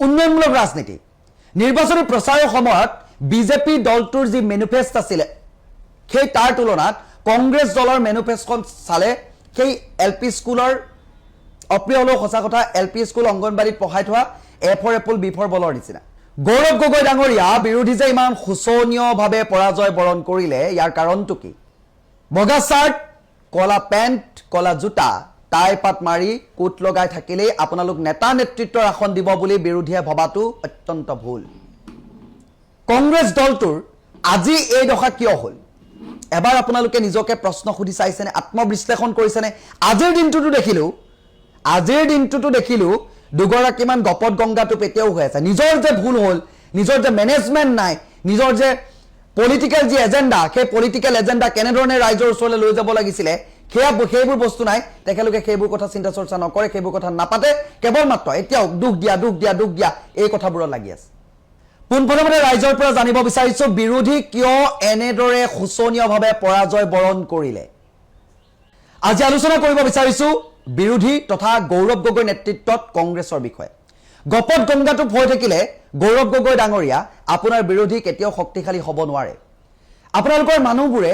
উন্নয়নমূলক ৰাজনীতি নিৰ্বাচনী প্ৰচাৰৰ সময়ত বিজেপি দলটোৰ যি মেনিফেষ্ট আছিল সেই তাৰ তুলনাত কংগ্ৰেছ দলৰ মেনিফেষ্টখন চালে সেই এলপি স্কুলৰ অপ্ৰিয় হলেও সঁচা কথা এলপি স্কুল অংগনবাড়ীত পঢ়াই থোৱা এ ফৰ এপল বি ফৰ বলৰ নিচিনা গৌৰৱ গগৈ ডাঙৰীয়া বিৰোধী যে ইমান শোচনীয়ভাৱে পৰাজয় বৰণ কৰিলে ইয়াৰ কাৰণটো কি বগা চাৰ্ট কলা পেণ্ট কলা জোতা টাই পাত মাৰি কোট লগাই থাকিলেই আপোনালোক নেতা নেতৃত্বৰ আসন দিব বুলি বিৰোধীয়ে ভবাটো অত্যন্ত ভুল কংগ্ৰেছ দলটোৰ আজি এই দশা কিয় হ'ল এবাৰ আপোনালোকে নিজকে প্ৰশ্ন সুধি চাইছেনে আত্মবিশ্লেষণ কৰিছেনে আজিৰ দিনটোতো দেখিলো দুগৰাকীমান গপত গংগাটো পেতিয়াও হৈ আছে নিজৰ যে ভুল হ'ল নিজৰ যে মেনেজমেণ্ট নাই নিজৰ যে পলিটিকেল যি এজেণ্ডা সেই পলিটিকেল এজেণ্ডা কেনেধৰণে ৰাইজৰ ওচৰলৈ লৈ যাব লাগিছিলে সেইবোৰ বস্তু নাই তেখেতলোকে সেইবোৰ কথা চিন্তা চৰ্চা নকৰে সেইবোৰ কথা নাপাতে কেৱল মাত্ৰ এতিয়াও দুখ দিয়া এই কথাবোৰত লাগি আছে পোনপ্ৰথমে ৰাইজৰ পৰা জানিব বিচাৰিছো বিৰোধী কিয় এনেদৰে শোচনীয়ভাৱে পৰাজয় বৰণ কৰিলে আজি আলোচনা কৰিব বিচাৰিছো বিৰোধী তথা গৌৰৱ গগৈ নেতৃত্বত কংগ্ৰেছৰ বিষয়ে গপত গংগাটো হৈ থাকিলে গৌৰৱ গগৈ ডাঙৰীয়া আপোনাৰ বিৰোধী কেতিয়াও শক্তিশালী হ'ব নোৱাৰে আপোনালোকৰ মানুহবোৰে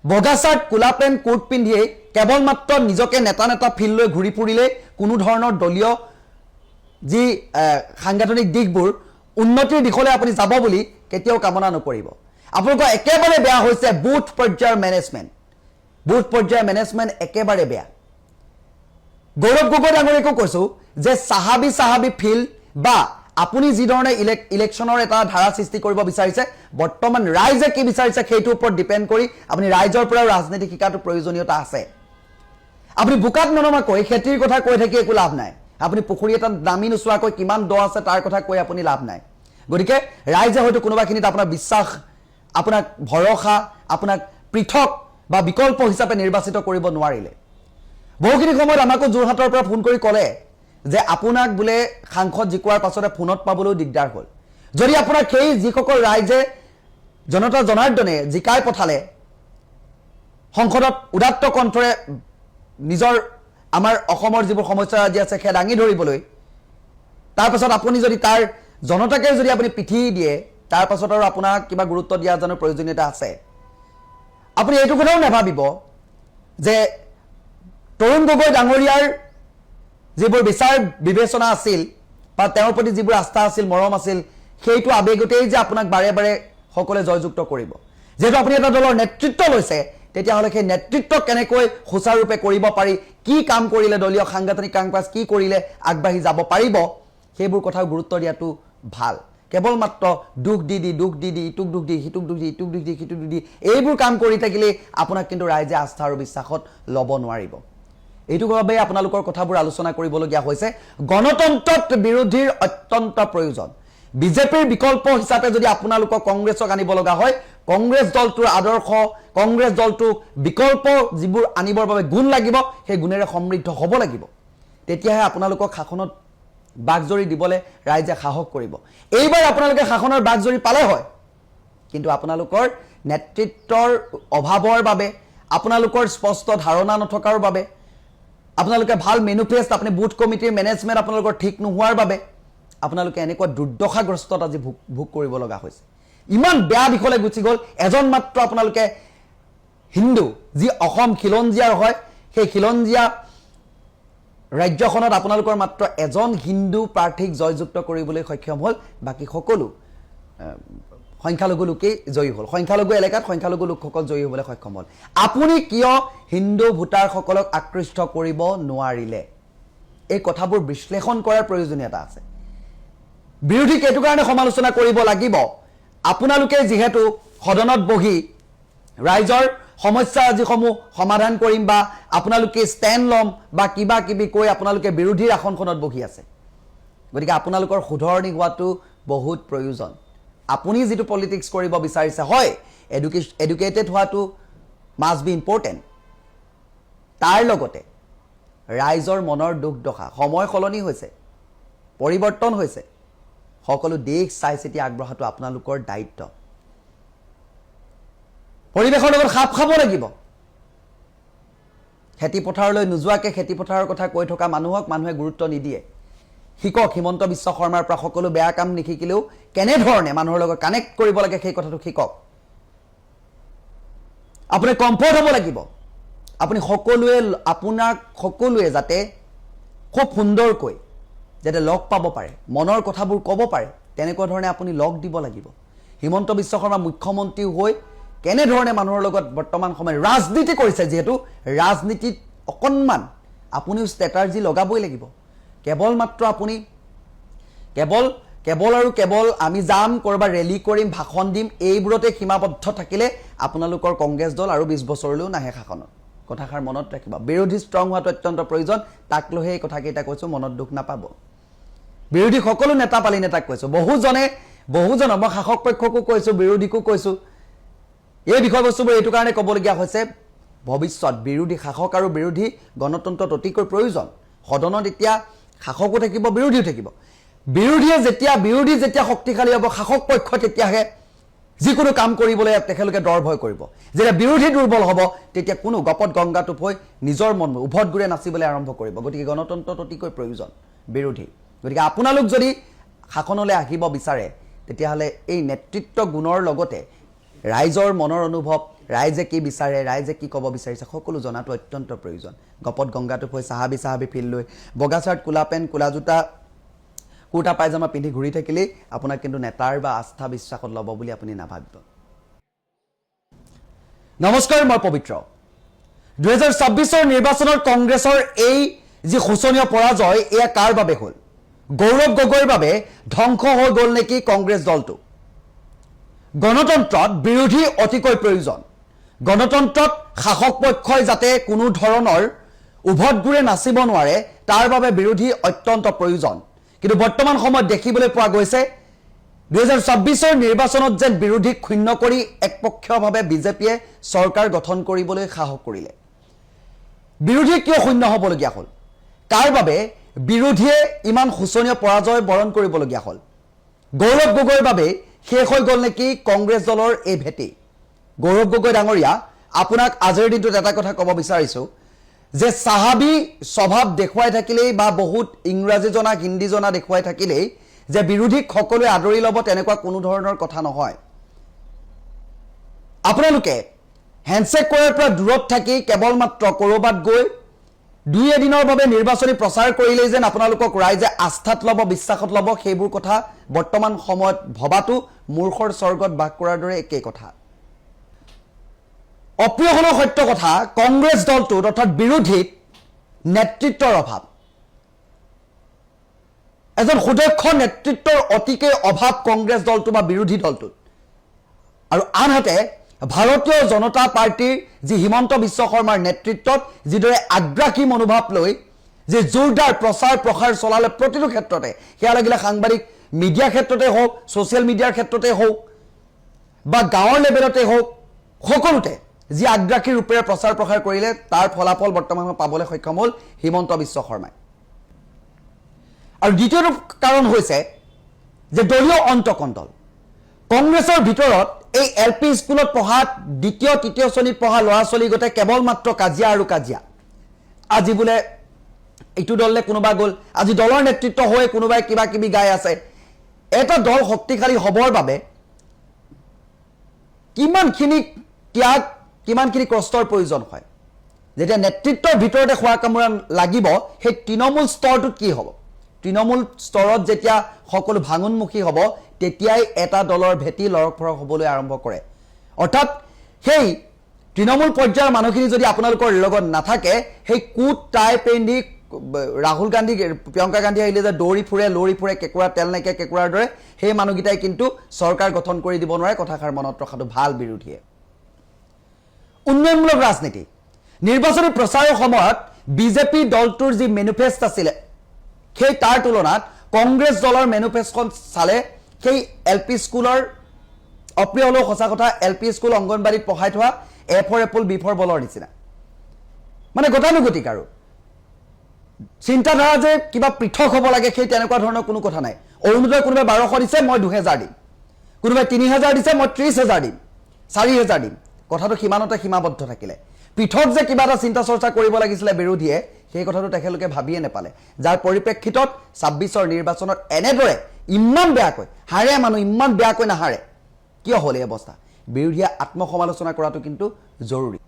বগা চাৰ্ট কোলা পেণ্ট কোট পিন্ধিয়ে কেৱল মাত্ৰ নিজকে নেতা ফিল লৈ ঘূৰি ফুৰিলে কোনো ধৰণৰ দলীয় যি সাংগঠনিক দিশবোৰ উন্নতিৰ দিশলৈ আপুনি যাব বুলি কেতিয়াও কামনা নকৰিব আপোনালোকৰ একেবাৰে বেয়া হৈছে বুথ পৰ্যায়ৰ মেনেজমেণ্ট একেবাৰে বেয়া গৌৰৱ গগৈ ডাঙৰীয়াকো কৈছো যে সাহাবি ফিল বা আপুনি যি ধৰণে ইলেকশ্যনৰ এটা ধাৰা সৃষ্টি কৰিব বিচাৰিছে বৰ্তমান ৰাইজে কি বিচাৰিছে সেইটোৰ ওপৰত ডিপেণ্ড কৰি আপুনি ৰাইজৰ পৰা ৰাজনীতি শিকাটো প্ৰয়োজনীয়তা আছে আপুনি বুকাত ননমাকৈ খেতিৰ কথা কৈ থাকি একো লাভ নাই আপুনি পুখুৰী এটা নামি নোচোৱাকৈ কিমান দ আছে তাৰ কথা কৈ আপুনি লাভ নাই গতিকে ৰাইজে হয়তো কোনোবাখিনিত আপোনাৰ বিশ্বাস আপোনাক ভৰসা আপোনাক পৃথক বা বিকল্প হিচাপে নিৰ্বাচিত কৰিব নোৱাৰিলে বহুখিনি সময়ত আমাকো যোৰহাটৰ পৰা ফোন কৰি ক'লে যে আপোনাক বোলে সাংসদ জিকোৱাৰ পাছতে ফোনত পাবলৈও দিগদাৰ হ'ল যদি আপোনাক সেই যিসকল ৰাইজে জনতা জনাৰ্দনে জিকাই পঠালে সংসদত উদাত্ত কণ্ঠৰে নিজৰ আমাৰ অসমৰ যিবোৰ সমস্যা আজি আছে সেই দাঙি ধৰিবলৈ তাৰ পাছত আপুনি যদি তাৰ জনতাকে যদি আপুনি পিঠি দিয়ে তাৰ পাছত আৰু আপোনাক কিবা গুৰুত্ব দিয়া জানো প্ৰয়োজনীয়তা আছে আপুনি এইটো কথাও নাভাবিব যে তৰুণ গগৈ ডাঙৰীয়াৰ যিবোৰ বিচাৰ বিবেচনা আছিল বা তেওঁৰ প্ৰতি যিবোৰ আস্থা আছিল মৰম আছিল সেইটো আবেগতেই যে আপোনাক বাৰে বাৰে সকলে জয়যুক্ত কৰিব যেহেতু আপুনি এটা দলৰ নেতৃত্ব লৈছে তেতিয়াহ'লে সেই নেতৃত্ব কেনেকৈ সুচাৰুৰূপে কৰিব পাৰি কি কাম কৰিলে দলীয় সাংগঠনিক কাম কাজ কি কৰিলে আগবাঢ়ি যাব পাৰিব সেইবোৰ কথা গুৰুত্ব দিয়াটো ভাল কেৱল মাত্ৰ দুখ দি ইটোক দুখ দি সিটোক দুখ দি এইবোৰ কাম কৰি থাকিলে আপোনাক কিন্তু ৰাইজে আস্থা আৰু বিশ্বাসত ল'ব নোৱাৰিব এইটো বাবে আপোনালোকৰ কথাবোৰ আলোচনা কৰিবলগীয়া হৈছে গণতন্ত্ৰত বিৰোধীৰ অত্যন্ত প্ৰয়োজন বিজেপিৰ বিকল্প হিচাপে যদি আপোনালোকক কংগ্ৰেছক আনিব লগা হয় কংগ্ৰেছ দলটোৰ আদৰ্শ কংগ্ৰেছ দলটোক বিকল্প যিবোৰ আনিবৰ বাবে গুণ লাগিব সেই গুণেৰে সমৃদ্ধ হ'ব লাগিব তেতিয়াহে আপোনালোকক শাসনত বাগজৰি দিবলৈ ৰাইজে সাহস কৰিব এইবাৰ আপোনালোকে শাসনৰ বাগজৰি পালে হয় কিন্তু আপোনালোকৰ নেতৃত্বৰ অভাৱৰ বাবে আপোনালোকৰ স্পষ্ট ধাৰণা নথকাৰ বাবে আপোনালোকে ভাল মেনিফেষ্ট আপুনি বুথ কমিটিৰ মেনেজমেণ্ট আপোনালোকৰ ঠিক নোহোৱাৰ বাবে আপোনালোকে এনেকুৱা দুৰ্দশাগ্ৰস্তত আজি ভোগ কৰিব লগা হৈছে ইমান বেয়া দিশলৈ গুচি গ'ল এজন মাত্ৰ আপোনালোকে হিন্দু যি অসম খিলঞ্জীয়াৰ হয় সেই খিলঞ্জীয়া ৰাজ্যখনত আপোনালোকৰ মাত্ৰ এজন হিন্দু প্ৰাৰ্থীক জয়যুক্ত কৰিবলৈ সক্ষম হ'ল বাকি সকলো সংখ্যালঘু লোকেই জয়ী হ'ল সংখ্যালঘু এলেকাত সংখ্যালঘু লোকসকল জয়ী হ'বলৈ সক্ষম হ'ল আপুনি কিয় হিন্দু ভোটাৰসকলক আকৃষ্ট কৰিব নোৱাৰিলে এই কথাবোৰ বিশ্লেষণ কৰাৰ প্ৰয়োজনীয়তা আছে বিৰোধীক এইটো কাৰণে সমালোচনা কৰিব লাগিব আপোনালোকে যিহেতু সদনত বহি ৰাইজৰ সমস্যা যিসমূহ সমাধান কৰিম বা আপোনালোকে ষ্টেণ্ড ল'ম বা কিবা কিবি কৈ আপোনালোকে বিৰোধীৰ আসনখনত বহি আছে গতিকে আপোনালোকৰ শুধৰণি হোৱাটো বহুত প্ৰয়োজন আপুনি যেটো পলিটিক্স কৰিব বিচাৰিছে হয় এডুকেটেড হোৱাটো মাষ্ট বি ইম্পৰ্টেন্ট তাৰ লগতে ৰাইজৰ মনৰ দুখ দশা সময় সলনি হৈছে পৰিৱৰ্তন হৈছে সকলো দেশ চাই চিতি আগবঢ়াটো আপোনালোকৰ দায়িত্ব পৰিৱেশৰ লগত খাপ খাব লাগিব খেতি পথাৰলৈ নোযোৱাকে খেতি পথাৰৰ কথা কৈ থকা মানুহে গুৰুত্ব নিদিয়ে শিকক হিমন্ত বিশ্ব শৰ্মাৰ পৰা সকলো বেয়া কাম নিশিকিলেও কেনেধৰণে মানুহৰ লগত কানেক্ট কৰিব লাগে সেই কথাটো শিকক আপুনি কমফৰ্ট হ'ব লাগিব আপুনি সকলোৱে যাতে খুব সুন্দৰকৈ যাতে লগ পাব পাৰে মনৰ কথাবোৰ ক'ব পাৰে তেনেকুৱা ধৰণে আপুনি লগ দিব লাগিব হিমন্ত বিশ্ব শৰ্মা মুখ্যমন্ত্ৰী হৈ কেনেধৰণে মানুহৰ লগত বৰ্তমান সময়ত ৰাজনীতি কৰিছে যেহেতু ৰাজনীতিত অকণমান আপুনিও ষ্ট্ৰেটাৰ্জি লগাবই লাগিব কেৱল মাত্ৰ আপুনি কেৱল আমি যাম কৰবা ৰেলী কৰিম ভাষণ দিম এইবোৰতে সীমাবদ্ধ থাকিলে আপোনালোকৰ কংগ্ৰেছ দল আৰু 20 বছৰলৈও নাহে শাসনত কথাষাৰ মনত ৰাখিবা বিৰোধী ষ্ট্ৰং হোৱাটো অত্যন্ত প্ৰয়োজন তাক লৈ এই কথাকেইটা কৈছো মনত দুখ নাপাব বিৰোধী সকলো নেতা পালি নেতাক কৈছো বহুজন মই শাসক পক্ষকো কৈছো বিৰোধীকো কৈছো এই বিষয়বস্তুবোৰ এইটো কাৰণে ক'বলগীয়া হৈছে ভৱিষ্যত বিৰোধী শাসক আৰু বিৰোধী গণতন্ত্ৰত অতিকৈ প্ৰয়োজন সদনত এতিয়া শাসকো থাকিব বিৰোধীও থাকিব বিৰোধী যেতিয়া শক্তিশালী হ'ব শাসক পক্ষ তেতিয়াহে যিকোনো কাম কৰিবলৈ তেখেতলোকে ডৰ ভয় কৰিব যেতিয়া বিৰোধী দুৰ্বল হ'ব তেতিয়া কোনো গপত গংগাটোপ হৈ নিজৰ মন উভত গুৰে নাচিবলৈ আৰম্ভ কৰিব গতিকে গণতন্ত্ৰত অতিকৈ প্ৰয়োজন বিৰোধী গতিকে আপোনালোক যদি শাসনলৈ আহিব বিচাৰে তেতিয়াহ'লে এই নেতৃত্ব গুণৰ লগতে ৰাইজৰ মনৰ অনুভৱ ৰাইজে কি বিচাৰে ৰাইজে কি ক'ব বিচাৰিছে সকলো জনাটো অত্যন্ত প্ৰয়োজন গপত গংগাটোপ হৈ চাহাবি ফিল লৈ বগা চাৰ্ট কোলা পেণ্ট কোলা জোতা কুৰ্তা পায়জামা পিন্ধি ঘূৰি থাকিলেই আপোনাক কিন্তু নেতাৰ বা আস্থা বিশ্বাসত ল'ব বুলি আপুনি নাভাবিব নমস্কাৰ মই পবিত্ৰ 2026 নিৰ্বাচনত কংগ্ৰেছৰ এই যি শোচনীয় পৰাজয় এয়া কাৰ বাবে হ'ল গৌৰৱ গগৈৰ বাবে ধ্বংস হৈ গ'ল নেকি কংগ্ৰেছ দলটো গণতন্ত্ৰত বিৰোধী অতিকৈ প্ৰয়োজন গণতন্ত্ৰত শাসক পক্ষই যাতে কোনো ধৰণৰ উভত গুৰে নাচিব নোৱাৰে তাৰ বাবে বিৰোধী অত্যন্ত প্ৰয়োজন কিন্তু বৰ্তমান সময়ত দেখিবলৈ পোৱা গৈছে 2026 নিৰ্বাচনত যেন বিৰোধীক ক্ষুণ্ণ কৰি একপক্ষীয়ভাৱে বিজেপিয়ে চৰকাৰ গঠন কৰিবলৈ সাহস কৰিলে বিৰোধী কিয় শূন্য হ'বলগীয়া হ'ল কাৰ বাবে বিৰোধীয়ে ইমান শোচনীয় পৰাজয় বৰণ কৰিবলগীয়া হ'ল গৌৰৱ গগৈৰ বাবে শেষ হৈ গ'ল নেকি কংগ্ৰেছ দলৰ এই ভেটি গৌৰৱ গগৈ ডাঙৰীয়া আপোনাক আজিৰ দিনটোত এটা কথা ক'ব বিচাৰিছো যে সাহাবী স্বভাৱ দেখুৱাই থাকিলেই বা বহুত ইংৰাজী জনা হিন্দী জনা দেখুৱাই থাকিলেই যে বিৰোধীক সকলোৱে আদৰি ল'ব তেনেকুৱা কোনো ধৰণৰ কথা নহয় আপোনালোকে হেণ্ডশেক কৰাৰ পৰা দূৰত থাকি কেৱল মাত্ৰ কৰবাত গৈ দুই এদিনৰ বাবে নিৰ্বাচনী প্ৰচাৰ কৰিলেই যেন আপোনালোকক ৰাইজে আস্থাত ল'ব বিশ্বাসত ল'ব সেইবোৰ কথা বৰ্তমান সময়ত ভবাটো মূৰ্খৰ স্বৰ্গত বাস কৰাৰ দৰে একেই কথা অপ্ৰিয় হলেও সত্য কথা কংগ্ৰেছ দলটোত অৰ্থাৎ বিৰোধীত নেতৃত্বৰ অভাৱ এজন সুদক্ষ নেতৃত্বৰ অতিকৈ অভাৱ কংগ্ৰেছ দলটো বা বিৰোধী দলটোত আৰু আনহাতে ভাৰতীয় জনতা পাৰ্টিৰ যি হিমন্ত বিশ্ব শৰ্মাৰ নেতৃত্বত যিদৰে আগ্ৰাসী মনোভাৱ লৈ যে জোৰদাৰ প্ৰচাৰ প্ৰসাৰ চলালে প্ৰতিটো ক্ষেত্ৰতে সেয়া লাগিলে সাংবাদিক মিডিয়া ক্ষেত্ৰতে হওক ছ'চিয়েল মিডিয়াৰ ক্ষেত্ৰতে হওক বা গাঁৱৰ লেভেলতে হওক সকলোতে যি আগ্ৰাসী ৰূপেৰে প্ৰচাৰ প্ৰসাৰ কৰিলে তাৰ ফলাফল বৰ্তমান পাবলৈ সক্ষম হ'ল হিমন্ত বিশ্ব শৰ্মাই আৰু দ্বিতীয়টো কাৰণ হৈছে যে দলীয় অন্তকণ্ডল কংগ্ৰেছৰ ভিতৰত এই এলপি স্কুলত পঢ়া দ্বিতীয় তৃতীয় শ্ৰেণীত পঢ়া ল'ৰা ছোৱালী গোটে কেৱল মাত্ৰ কাজিয়া আৰু কাজিয়া আজি বোলে এইটো দললে কোনোবা গ'ল আজি দলৰ নেতৃত্ব হৈ কোনোবাই কিবা কিবি গাই আছে এটা দল শক্তিশালী হ'বৰ বাবে কিমানখিনি ত্যাগ কিমানখিনি কষ্টৰ প্ৰয়োজন হয় যেতিয়া নেতৃত্বৰ ভিতৰতে খোৱা কামোৰা লাগিব সেই তৃণমূল স্তৰটোত কি হ'ব তৃণমূল স্তৰত যেতিয়া সকলো ভাঙোনমুখী হ'ব তেতিয়াই এটা দলৰ ভেটি লৰক ফৰক হ'বলৈ আৰম্ভ কৰে অৰ্থাৎ সেই তৃণমূল পৰ্যায়ৰ মানুহখিনি যদি আপোনালোকৰ লগত নাথাকে সেই কুট টাই পেণ্ডি ৰাহুল গান্ধী প্ৰিয়ংকা গান্ধী আহিলে যে দৌৰি ফুৰে লৰি ফুৰে কেকুৰা তেল নাইকিয়া কেকুৰাৰ দৰে সেই মানুহকেইটাই কিন্তু চৰকাৰ গঠন কৰি দিব নোৱাৰে কথাষাৰ মনত ৰখাটো ভাল বিৰোধীয়ে উন্নয়নমূলক ৰাজনীতি নিৰ্বাচনী প্ৰচাৰৰ সময়ত বিজেপি দলটোৰ যি মেনিফেষ্ট আছিল সেই তাৰ তুলনাত কংগ্ৰেছ দলৰ মেনিফেষ্টখন চালে সেই এলপি স্কুলৰ অপ্ৰিয় হলেও সঁচা কথা এলপি স্কুল অংগনবাড়ীত পঢ়াই থোৱা এ ফৰ এপল বি ফৰ বলৰ নিচিনা মানে গতানুগতিক আৰু চিন্তাধাৰা যে কিবা পৃথক হ'ব লাগে সেই তেনেকুৱা ধৰণৰ কোনো কথা নাই অৰুণোদয় কোনোবাই 1200 দিছে মই 2000 দিম কোনোবাই 3000 দিছে মই 30000 দিম 4000 দিম কথাটো সীমানতে সীমাবদ্ধ থাকিলে পৃথক যে কিবা এটা চিন্তা চৰ্চা কৰিব লাগিছিলে বিৰোধীয়ে সেই কথাটো তেখেতলোকে ভাবিয়ে নেপালে যাৰ পৰিপ্ৰেক্ষিতত 26ৰ নিৰ্বাচনত এনেদৰে ইমান বেয়াকৈ হাৰে মানুহ ইমান বেয়াকৈ নাহাৰে কিয় হ'ল এই অৱস্থা বিৰোধীয়ে আত্মসমালোচনা কৰাটো কিন্তু জৰুৰী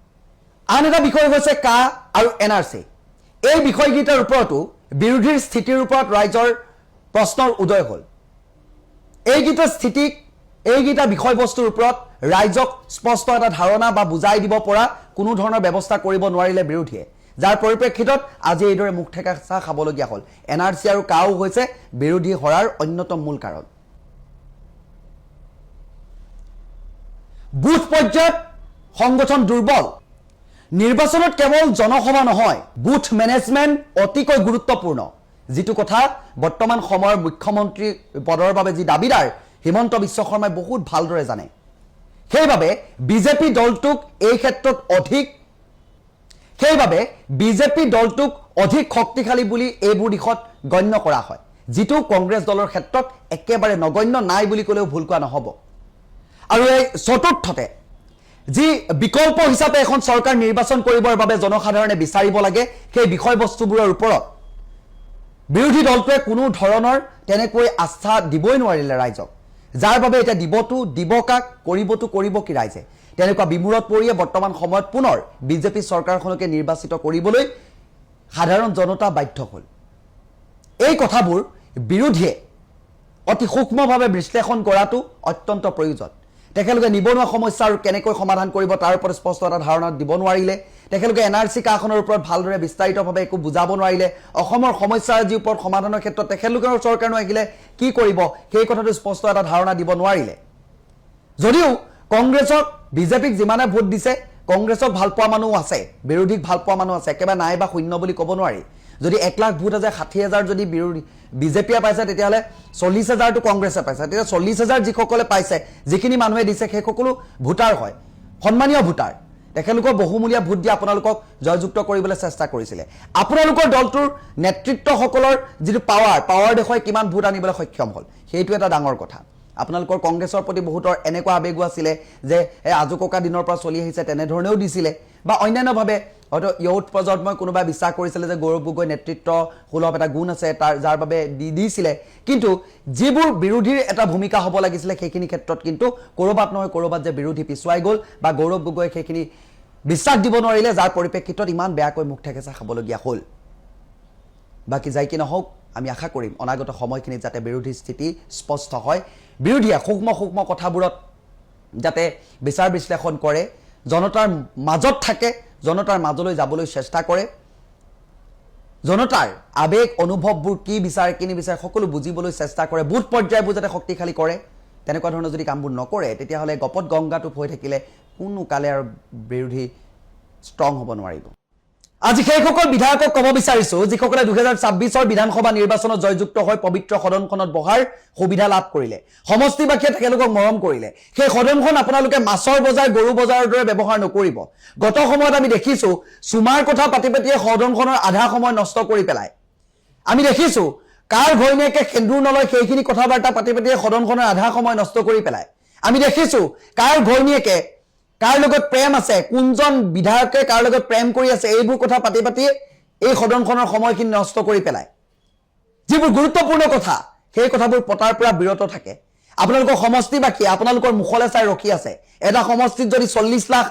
আন এটা বিষয় হৈছে কা আৰু এনআৰসি এই বিষয়কেইটাৰ ওপৰতো বিৰোধীৰ স্থিতিৰ ওপৰত ৰাইজৰ প্ৰশ্নৰ উদয় হ'ল এইকেইটা স্থিতিক এইকেইটা বিষয়বস্তুৰ ওপৰত ৰাইজক স্পষ্ট এটা ধাৰণা বা বুজাই দিব পৰা কোনো ধৰণৰ ব্যৱস্থা কৰিব নোৱাৰিলে বিৰোধীয়ে যাৰ পৰিপ্ৰেক্ষিতত আজি এইদৰে মুখ ঠেকাচা খাবলগীয়া হ'ল এনআৰসি আৰু কাও হৈছে বিৰোধী হৰাৰ অন্যতম মূল কাৰণ বুথ পৰ্যায়ত সংগঠন দুৰ্বল নিৰ্বাচনত কেৱল জনসভা নহয় বুথ মেনেজমেণ্ট অতিকৈ গুৰুত্বপূৰ্ণ যিটো কথা বৰ্তমান সময়ৰ মুখ্যমন্ত্ৰী পদৰ বাবে যি দাবীদাৰ হিমন্ত বিশ্ব শৰ্মাই বহুত ভালদৰে জানে সেইবাবে বিজেপি দলটোক এই ক্ষেত্ৰত অধিক শক্তিশালী বুলি এইবোৰ দিশত গণ্য কৰা হয় যিটো কংগ্ৰেছ দলৰ ক্ষেত্ৰত একেবাৰে নগণ্য নাই বুলি ক'লেও ভুল কোৱা নহ'ব আৰু এই চতুৰ্থতে যি বিকল্প হিচাপে এখন চৰকাৰ নিৰ্বাচন কৰিবৰ বাবে জনসাধাৰণে বিচাৰিব লাগে সেই বিষয়বস্তুবোৰৰ ওপৰত বিৰোধী দলটোৱে কোনো ধৰণৰ তেনেকৈ আস্থা দিবই নোৱাৰিলে ৰাইজক যাৰ বাবে এটা দিব কাক কৰিব কি ৰাইজে তেনেকুৱা বিমূৰত পৰিয়ে বৰ্তমান সময়ত পুনৰ বিজেপি চৰকাৰখনকে নিৰ্বাচিত কৰিবলৈ সাধাৰণ জনতা বাধ্য হ'ল এই কথাবোৰ বিৰোধীয়ে অতি সূক্ষ্মভাৱে বিশ্লেষণ কৰাটো অত্যন্ত প্ৰয়োজন তেখেতলোকে নিবনুৱা সমস্যা আৰু কেনেকৈ সমাধান কৰিব তাৰ ওপৰত স্পষ্ট এটা ধাৰণা দিব নোৱাৰিলে তেখেতলোকে এনআৰসি কাখনৰ ওপৰত ভালদৰে বিস্তাৰিতভাৱে একো বুজাব নোৱাৰিলে অসমৰ সমস্যাৰ ওপৰত সমাধানৰ ক্ষেত্ৰত তেখেতলোকৰ চৰকাৰ আহিলে কি কৰিব সেই কথাটো স্পষ্ট এটা ধাৰণা দিব নোৱাৰিলে যদিও কংগ্ৰেছক বিজেপিক যিমানে ভোট দিছে কংগ্ৰেছক ভাল পোৱা মানুহ আছে বিৰোধীক ভাল পোৱা মানুহ আছে একেবাৰে নাই বা শূন্য বুলি ক'ব নোৱাৰি যদি 1 লাখ ভোট আছে 60,000 যদি বিজেপিয়ে পাইছে তেতিয়াহ'লে 40,000টো কংগ্ৰেছে পাইছে তেতিয়া 40,000 যিসকলে পাইছে যিখিনি মানুহে দিছে সেই সকলো ভোটাৰ হয় সন্মানীয় ভোটাৰ তেখেতলোকৰ বহুমূলীয়া ভোট দি আপোনালোকক জয়যুক্ত কৰিবলৈ চেষ্টা কৰিছিলে আপোনালোকৰ দলটোৰ নেতৃত্বসকলৰ যিটো পাৱাৰ দেখুৱাই কিমান ভোট আনিবলৈ সক্ষম হ'ল সেইটো এটা ডাঙৰ কথা আপোনালোকৰ কংগ্ৰেছৰ প্ৰতি বহুতৰ এনেকুৱা আবেগো আছিলে যে আজু ককা দিনৰ পৰা চলি আহিছে তেনেধৰণেও দিছিলে বা অন্যান্যভাৱে হয়তো ইয়ুথ প্ৰজন্মই কোনোবাই বিশ্বাস কৰিছিলে যে গৌৰৱ গগৈ নেতৃত্ব সুলভ এটা গুণ আছে তাৰ যাৰ বাবে দিছিলে কিন্তু যিবোৰ বিৰোধীৰ এটা ভূমিকা হ'ব লাগিছিলে সেইখিনি ক্ষেত্ৰত কিন্তু কৰবাত নহয় কৰবাত যে বিৰোধী পিছুৱাই গ'ল বা গৌৰৱ গগৈ সেইখিনি বিশ্বাস দিব নোৱাৰিলে যাৰ পৰিপ্ৰেক্ষিতত ইমান বেয়াকৈ মুখ ঠেকেচা খাবলগীয়া হ'ল বাকি যাই কি নহওক আমি আশা কৰিম অনাগত সময়খিনিত যাতে বিৰোধী স্থিতি স্পষ্ট হয় বিৰোধীয়ে সূক্ষ্ম কথাবোৰত যাতে বিচাৰ বিশ্লেষণ কৰে জনতাৰ মাজত থাকে জনতাৰ মাজলৈ যাবলৈ চেষ্টা কৰে জনতাৰ আবেগ অনুভৱবোৰ কি বিচাৰে কি নিবিচাৰে সকলো বুজিবলৈ চেষ্টা কৰে বুথ পৰ্যায়বোৰ যাতে শক্তিশালী কৰে তেনেকুৱা ধৰণৰ যদি কামবোৰ নকৰে তেতিয়াহ'লে গপত গংগাটো হৈ থাকিলে কোনো কালে আৰু বিৰোধী ষ্ট্ৰং হ'ব নোৱাৰিব আজি সেইসকল বিধায়কক ক'ব বিচাৰিছো যিসকলে 2026ৰ বিধানসভা নিৰ্বাচনত জয়যুক্ত হৈ পবিত্ৰ সদনখনত বহাৰ সুবিধা লাভ কৰিলে সমষ্টিবাসীয়ে তেখেতলোকক মৰম কৰিলে সেই সদনখন আপোনালোকে মাছৰ বজাৰ গৰু বজাৰৰ দৰে ব্যৱহাৰ নকৰিব গত সময়ত আমি দেখিছো সুমাৰ কথা পাতি সদনখনৰ আধা সময় নষ্ট কৰি পেলাই আমি দেখিছো কাৰ ঘৈণীয়েকে সেন্দুৰ নলয় সেইখিনি কথাবাৰ্তা পাতি সদনখনৰ আধা সময় নষ্ট কৰি পেলাই আমি দেখিছো কাৰ ঘৈণীয়েকে কাৰ লগত প্ৰেম আছে কোনজন বিধায়কে কাৰ লগত প্ৰেম কৰি আছে এইবোৰ কথা পাতি এই সদনখনৰ সময়খিনি নষ্ট কৰি পেলাই যিবোৰ গুৰুত্বপূৰ্ণ কথা সেই কথাবোৰ পতাৰ পৰা বিৰত থাকে আপোনালোকৰ সমষ্টিবাসী আপোনালোকৰ মুখলৈ চাই ৰখি আছে এটা সমষ্টিত যদি 40 লাখ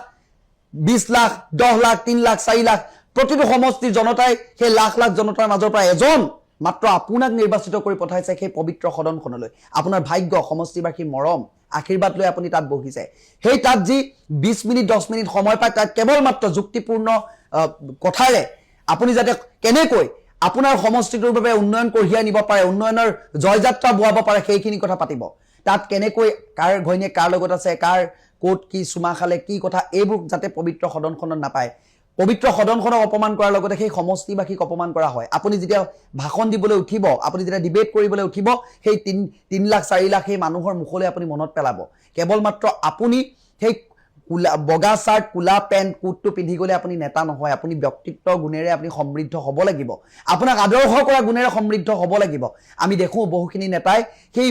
20 লাখ 10 লাখ 3 লাখ 4 লাখ প্ৰতিটো সমষ্টিৰ জনতাই সেই লাখ জনতাৰ মাজৰ পৰা এজন মাত্ৰ আপোনাক নিৰ্বাচিত কৰি পঠাইছে সেই পবিত্ৰ সদনখনলৈ আপোনাৰ ভাগ্য সমষ্টিবাসীৰ মৰম আশীৰ্বাদ লৈ আপুনি তাত বহিছে সেই তাত যি 20 মিনিট 10 মিনিট সময় পায় তাত কেৱল মাত্ৰ যুক্তিপূৰ্ণ কথাৰে আপুনি যাতে কেনেকৈ আপোনাৰ সমষ্টিটোৰ বাবে উন্নয়ন কঢ়িয়াই নিব পাৰে উন্নয়নৰ জয়যাত্ৰা বুৱাব পাৰে সেইখিনি কথা পাতিব তাত কেনেকৈ কাৰ ঘৈণীয়ে কাৰ লগত আছে কাৰ কোট কি সুমা খালে কি কথা এইবোৰ যাতে পবিত্ৰ সদনখনত নাপায় পবিত্ৰ সদনখনক অপমান কৰাৰ লগতে সেই সমষ্টিবাসীক অপমান কৰা হয় আপুনি যেতিয়া ভাষণ দিবলৈ উঠিব আপুনি যেতিয়া ডিবেট কৰিবলৈ উঠিব সেই 3 লাখ 4 লাখ সেই মানুহৰ মুখলৈ আপুনি মনত পেলাব কেৱল মাত্ৰ আপুনি সেই বগা শাৰ্ট কুলা পেন্ট কোটটো পিন্ধি গলে আপুনি নেতা নহয় আপুনি ব্যক্তিত্ব গুণেৰে আপুনি সমৃদ্ধ হ'ব লাগিব আপোনাক আদৰ্শ কৰা গুণেৰে সমৃদ্ধ হ'ব লাগিব আমি দেখো বহুখিনি নেতাই সেই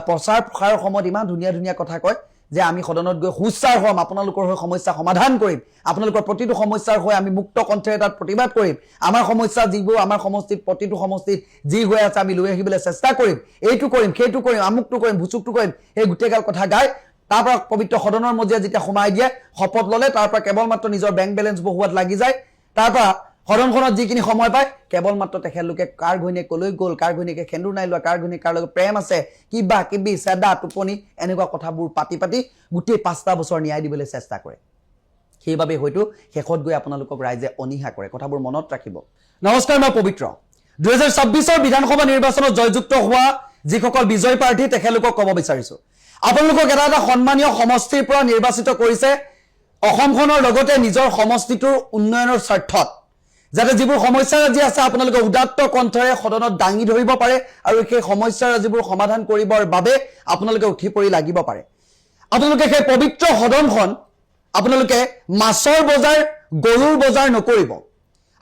প্ৰচাৰৰ সময়ত ইমান ধুনীয়া কথা কয় যে আমি সদনত গৈ সুচাৰ হ'ম, আপোনালোকৰ হৈ সমস্যা সমাধান কৰিম, আপোনালোকৰ প্ৰতিটো সমস্যাৰ হৈ আমি মুক্ত কণ্ঠেৰে তাত প্ৰতিবাদ কৰিম, আমাৰ সমস্যা যিবোৰ আমাৰ সমষ্টিত প্ৰতিটো সমষ্টিত যি হৈ আছে আমি লৈ আহিবলৈ চেষ্টা কৰিম, এইটো কৰিম সেইটো কৰিম, আমুকটো কৰিম ভুচুকটো কৰিম, এই গোটেইগাল কথা গাই তাৰ পৰা পবিত্ৰ সদনৰ মজিয়া যেতিয়া সোমাই দিয়ে শপত ল'লে তাৰ পৰা কেৱল মাত্ৰ নিজৰ বেংক বেলেঞ্চ বহুৱাত লাগি যায়, তাৰ পৰা সদনখনত যিখিনি সময় পায় কেৱল মাত্ৰ তেখেতলোকে কাৰ ঘৈণীয়েক কলৈ গ'ল, কাৰ ঘৈণীয়েকে সেন্দুৰ নাই লোৱা, কাৰ ঘৈণীয়েক কাৰ লগত প্ৰেম আছে, কিবা কিবি চেদা টোপনি এনেকুৱা কথাবোৰ পাতি পাতি গোটেই 5টা বছৰ ন্যায় দিবলৈ চেষ্টা কৰে। সেইবাবে হয়তো শেষত গৈ আপোনালোকক ৰাইজে অনীহা কৰে। কথাবোৰ মনত ৰাখিব। নমস্কাৰ, মই পবিত্ৰ। 2026 বিধানসভা নিৰ্বাচনত জয়যুক্ত হোৱা যিসকল বিজয় প্ৰাৰ্থী তেখেতলোকক ক'ব বিচাৰিছো, আপোনালোকক এটা সন্মানীয় সমষ্টিৰ পৰা নিৰ্বাচিত কৰিছে অসমখনৰ লগতে নিজৰ সমষ্টিটোৰ উন্নয়নৰ স্বাৰ্থত, যাতে যিবোৰ সমস্যাৰাজি আছে আপোনালোকে উদাত্ত কণ্ঠৰে সদনত দাঙি ধৰিব পাৰে আৰু সেই সমস্যাৰাজিবোৰ সমাধান কৰিবৰ বাবে আপোনালোকে উঠি পৰি লাগিব পাৰে। আপোনালোকে সেই পবিত্ৰ সদনখন আপোনালোকে মাছৰ বজাৰ গৰুৰ বজাৰ নকৰিব।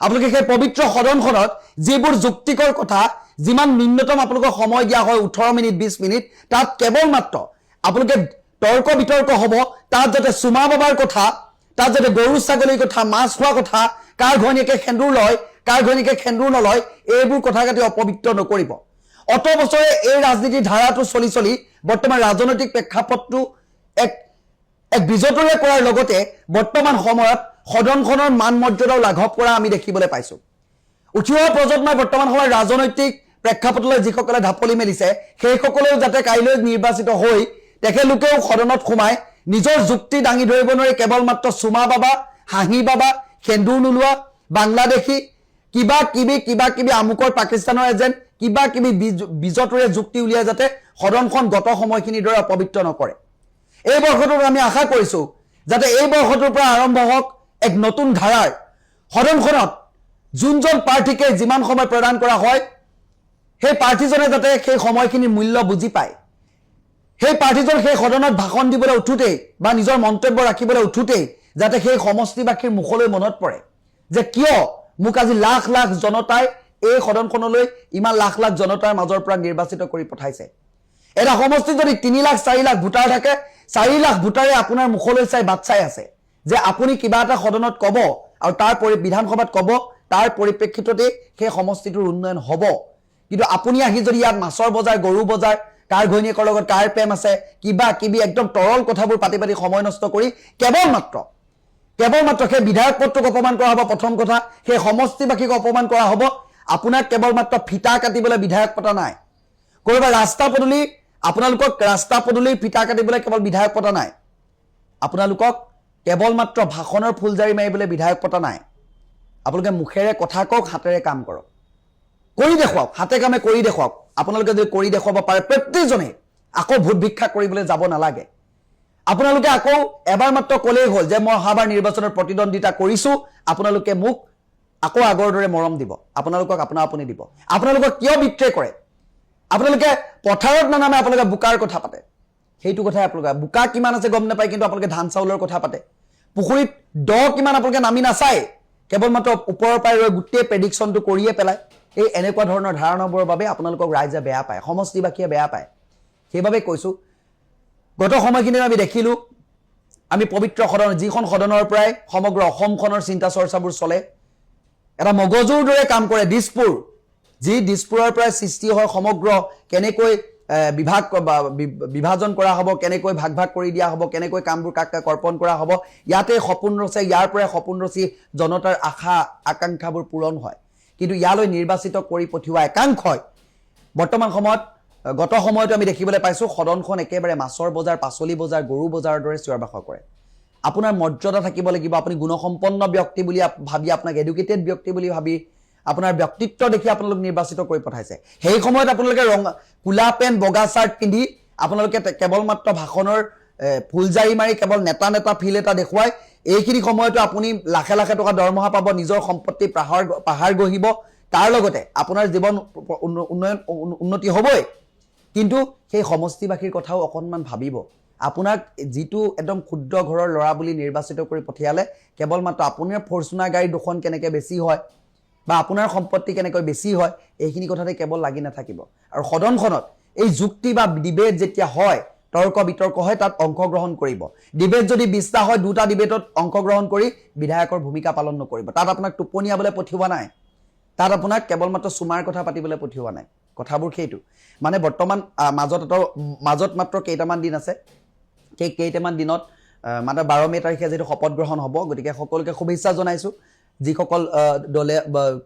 আপোনালোকে সেই পবিত্ৰ সদনখনত যিবোৰ যুক্তিকৰ কথা, যিমান ন্যূনতম আপোনালোকক সময় দিয়া হয় 18 মিনিট 20 মিনিট, তাত কেৱল মাত্ৰ আপোনালোকে তৰ্ক বিতৰ্ক হ'ব, তাত যাতে চুমা বাবাৰ কথা, তাত যাতে গৰু ছাগলীৰ কথা, মাছ খোৱা কথা, কাৰ ঘৈণীয়েকে সেন্দুৰ লয় কাৰ ঘৈণীয়েকে সেন্দুৰ নলয়, এইবোৰ কথা কাটি অপবিত্ৰ নকৰিব। অত বছৰে এই ৰাজনীতিৰ ধাৰাটো চলি চলি বৰ্তমান ৰাজনৈতিক প্ৰেক্ষাপটটো এক বিজতৰে কৰাৰ লগতে বৰ্তমান সময়ত সদনখনৰ মান মৰ্যাদাও লাঘৱ কৰা আমি দেখিবলৈ পাইছো। উঠি অহা প্ৰজন্মই বৰ্তমান সময়ত ৰাজনৈতিক প্ৰেক্ষাপটলৈ যিসকলে ঢাপলি মেলিছে সেইসকলেও যাতে কাইলৈ নিৰ্বাচিত হৈ তেখেতলোকেও সদনত সোমাই নিজৰ যুক্তি দাঙি ধৰিব নোৱাৰি কেৱল মাত্ৰ চুমা বাবা, হাঁহি বাবা, সেন্দুৰ নোলোৱা, বাংলাদেশী, কিবা কিবি আমুকৰ পাকিস্তানৰ এজেণ্ট, কিবা কিবি বিজতৰে যুক্তি উলিয়াই যাতে সদনখন গত সময়খিনিৰ দৰে অপবিত্ৰ নকৰে। এই বৰ্ষটোত আমি আশা কৰিছো যাতে এই বৰ্ষটোৰ পৰা আৰম্ভ হওক এক নতুন ধাৰাৰ সদনখনত যোনজন প্ৰাৰ্থীকে যিমান সময় প্ৰদান কৰা হয় সেই প্ৰাৰ্থীজনে যাতে সেই সময়খিনিৰ মূল্য বুজি পায়, সেই প্ৰাৰ্থীজন সেই সদনত ভাষণ দিবলৈ উঠোতেই বা নিজৰ মন্তব্য ৰাখিবলৈ উঠোতেই যাতে সেই সমষ্টিবাসীৰ মুখলৈ মনত পৰে যে কিয় মোক আজি লাখ লাখ জনতাই এই সদনখনলৈ ইমান লাখ লাখ জনতাৰ মাজৰ পৰা নিৰ্বাচিত কৰি পঠাইছে। এটা সমষ্টিত যদি 3 লাখ 4 লাখ ভোটাৰ থাকে, 4 লাখ ভোটাৰে আপোনাৰ মুখলৈ চাই বাট চাই আছে যে আপুনি কিবা এটা সদনত ক'ব আৰু তাৰ বিধানসভাত ক'ব, তাৰ পৰিপ্ৰেক্ষিততে সেই সমষ্টিটোৰ উন্নয়ন হ'ব। কিন্তু আপুনি আহি যদি ইয়াত মাছৰ বজাৰ গৰু বজাৰ, কাৰ ঘৈণীয়েকৰ লগত কাৰ প্ৰেম আছে, কিবা কিবি একদম তৰল কথাবোৰ পাতি পাতি সময় নষ্ট কৰি কেৱল মাত্ৰ সেই বিধায়ক পদটোক অপমান কৰা হ'ব। প্ৰথম কথা, সেই সমষ্টিবাসীক অপমান কৰা হ'ব। আপোনাক কেৱল মাত্ৰ ফিটা কাটিবলৈ বিধায়ক পতা নাই, কৰবাৰ ৰাস্তা পদূলি আপোনালোকক ৰাস্তা পদূলিৰ ফিটা কাটিবলৈ কেৱল বিধায়ক পতা নাই, আপোনালোকক কেৱল মাত্ৰ ভাষণৰ ফুলজাৰি মাৰিবলৈ বিধায়ক পতা নাই। আপোনালোকে মুখেৰে কথা কওক, হাতেৰে কাম কৰক, কৰি দেখুৱাওক, হাতে কামে কৰি দেখুৱাওক। আপোনালোকে যদি কৰি দেখুৱাব পাৰে প্ৰত্যেকজনে আকৌ ভোট ভিক্ষা কৰিবলৈ যাব নালাগে। আপোনালোকে আকৌ এবাৰ মাত্ৰ ক'লেই হ'ল যে মই অহাবাৰ নিৰ্বাচনত প্ৰতিদ্বন্দ্বিতা কৰিছো, আপোনালোকে মোক আকৌ আগৰ দৰে মৰম দিব, আপোনালোকক আপুনি দিব। আপোনালোকক কিয় বিত্ৰে কৰে? আপোনালোকে পথাৰত নানামে আপোনালোকে বোকাৰ কথা পাতে, সেইটো কথাই আপোনালোকে বোকা কিমান আছে গম নাপায়, কিন্তু আপোনালোকে ধান চাউলৰ কথা পাতে। পুখুৰীত দ কিমান আপোনালোকে নামি নাচায়, কেৱল মাত্ৰ ওপৰৰ পৰাই ৰৈ গোটেই প্ৰেডিকশ্যনটো কৰিয়ে পেলায়। এই এনেকুৱা ধৰণৰ ধাৰণাবোৰৰ বাবে আপোনালোকক ৰাইজে বেয়া পায়, সমষ্টিবাসীয়ে বেয়া পায়। সেইবাবে কৈছো গত সময়খিনিত আমি দেখিলো আমি পবিত্ৰ সদন, যিখন সদনৰ পৰাই সমগ্ৰ অসমখনৰ চিন্তা চৰ্চাবোৰ চলে, এটা মগজুৰ দৰে কাম কৰে দিছপুৰ, যি দিছপুৰৰ পৰাই সৃষ্টি হয় সমগ্ৰ কেনেকৈ বিভাজন কৰা হ'ব, কেনেকৈ ভাগ ভাগ কৰি দিয়া হ'ব, কেনেকৈ কামবোৰ কাক কাক অৰ্পণ কৰা হ'ব, ইয়াতে সপোন ৰচে, ইয়াৰ পৰাই সপোন ৰচি জনতাৰ আশা আকাংক্ষাবোৰ পূৰণ হয়। কিন্তু ইয়ালৈ নিৰ্বাচিত কৰি পঠিওৱা একাংশই বৰ্তমান সময়ত গত সময়তো আমি দেখিবলৈ পাইছো সদনখন একেবাৰে মাছৰ বজাৰ, পাচলি বজাৰ, গৰু বজাৰৰ দৰে চিঞৰ বাখৰ কৰে। আপোনাৰ মৰ্যাদা থাকিব লাগিব, আপুনি গুণসম্পন্ন ব্যক্তি বুলি ভাবি, আপোনাক এডুকেটেড ব্যক্তি বুলি ভাবি, আপোনাৰ ব্যক্তিত্ব দেখি আপোনালোক নিৰ্বাচিত কৰি পঠাইছে। সেই সময়ত আপোনালোকে কোলা পেণ্ট বগা চাৰ্ট পিন্ধি আপোনালোকে কেৱল মাত্ৰ ভাষণৰ ফুলজাৰি মাৰি কেৱল নেতা ফিল এটা দেখুৱাই এইখিনি সময়তো আপুনি লাখে লাখে টকা দৰমহা পাব, নিজৰ সম্পত্তি পাহাৰ গঢ়িব, তাৰ লগতে আপোনাৰ জীৱন উন্নতি হ'বই। কিন্তু সেই সমষ্টিবাসীৰ কথাও অকণমান ভাবিব। আপোনাক যিটো একদম ক্ষুদ্ৰ ঘৰৰ ল'ৰা বুলি নিৰ্বাচিত কৰি পঠিয়ালে কেৱল মাত্ৰ আপোনাৰ ফৰ্চুনাৰ গাড়ী দুখন কেনেকৈ বেছি হয় বা আপোনাৰ সম্পত্তি কেনেকৈ বেছি হয়, এইখিনি কথাতে কেৱল লাগি নাথাকিব। আৰু সদনখনত এই যুক্তি বা ডিবেট যেতিয়া হয় তৰ্ক বিতৰ্ক হয় তাত অংশগ্ৰহণ কৰিব ডিবেট যদি 20টা হয় দুটা ডিবেটত অংশগ্ৰহণ কৰি বিধায়কৰ ভূমিকা পালন নকৰিব তাত আপোনাক টোপনিয়াবলৈ পঠিওৱা নাই তাত আপোনাক কেৱল মাত্ৰ সুমাৰ কথা পাতিবলৈ পঠিওৱা নাই কথাবোৰ সেইটো মানে বৰ্তমান মাজত মাত্ৰ কেইটামান দিন আছে কেইটামান দিনত মানে 12 মে তাৰিখে যেটো শপত গ্ৰহণ হ'ব গতিকে সকলোকে শুভেচ্ছা জনাইছো যিসকল দলে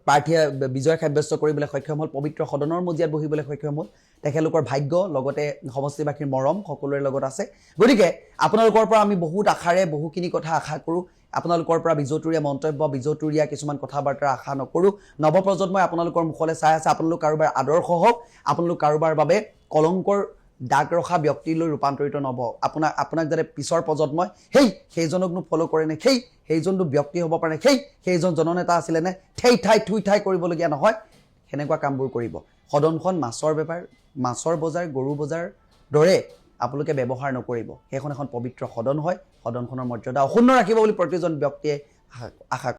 প্ৰাৰ্থীয়ে বিজয় সাব্যস্ত কৰিবলৈ সক্ষম হ'ল পবিত্ৰ সদনৰ মজিয়াত বহিবলৈ সক্ষম হ'ল তেখেতলোকৰ ভাগ্য লগতে সমষ্টিবাসীৰ মৰম সকলোৰে লগত আছে গতিকে আপোনালোকৰ পৰা আমি বহুত আশাৰে বহুখিনি কথা আশা কৰোঁ আপোনালোকৰ পৰা বিজতুৰীয়া মন্তব্য বিজতুৰীয়া কিছুমান কথাবাৰ্তা আশা নকৰোঁ নৱপ্ৰজন্মই আপোনালোকৰ মুখলৈ চাই আছে আপোনালোক কাৰোবাৰ আদৰ্শ হওক আপোনালোক কাৰোবাৰ বাবে কলংকৰ দাগ ৰখা ব্যক্তিলৈ ৰূপান্তৰিত নহব আপোনাক যাতে পিছৰ প্ৰজন্মই সেইজনকনো ফলো কৰে নে সেইজনটো ব্যক্তি হ'ব পাৰে সেইজন জননেতা আছিলে নে থুই ঠাই কৰিবলগীয়া নহয় সেনেকুৱা কামবোৰ কৰিব সদনখন মাছৰ বজাৰ গৰু বজাৰ দৰে আপোনালোকে ব্যৱহাৰ নকৰিব সেইখন এখন পবিত্ৰ সদন হয় সদনখনৰ মৰ্যাদা অক্ষুণ্ণ ৰাখিব বুলি প্ৰতিজন ব্যক্তিয়ে আশা